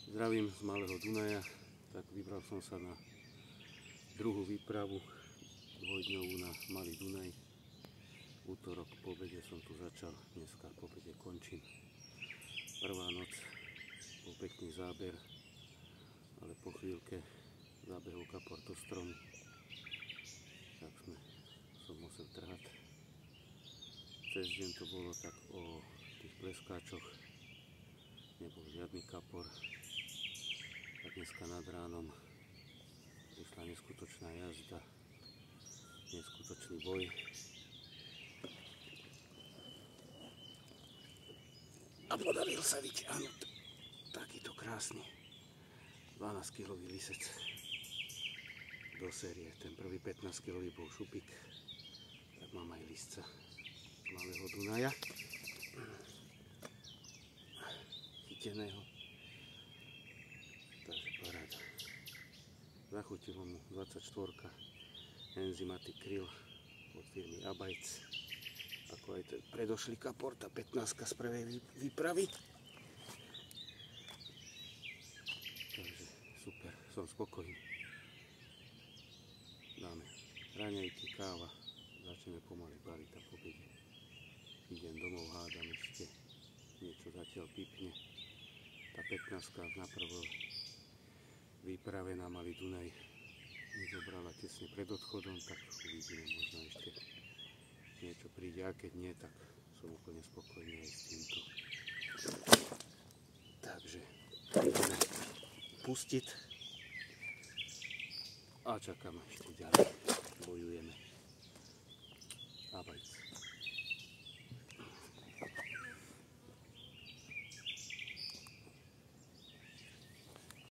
Zdravím z Malého Dunaja, tak vybral som sa na druhú výpravu dvojdňovú na Malý Dunaj. Útorok po obede som tu začal, dneska po obede končím. Prvá noc, bol pekný záber, ale po chvíľke zabehol kapor do stromu, tak som musel trhať. Cez deň to bolo tak o tých pleskáčoch, nebol žiadny kapor. Tak dneska nad ránom prišla neskutočná jazda, neskutočný boj. A podaril sa vyťahnuť takýto krásny 12-kilový lisec do série. Ten prvý 15-kilový bol šupik, tak mám aj lisca z Malého Dunaja chyteného. Takže paráda. Zachutilo mu 24 Enzymatic Krill od firmy Abajc, ako aj ten predošlý kapor, tá 15 z prvej výpravy. Takže super, som spokojný. Dáme raňajky, káva, začneme pomaly baliť a po obede idem domov, hádam ešte niečo zatiaľ pipne. Tá 15 na prvej výprave na Malý Dunaj mi zobrala tesne pred odchodom, tak uvidíme, možno ešte niečo príde, a keď nie, tak som úplne spokojný aj s týmto. Takže ideme pustiť a čakáme ešte ďalej. Bojujeme. Abajc.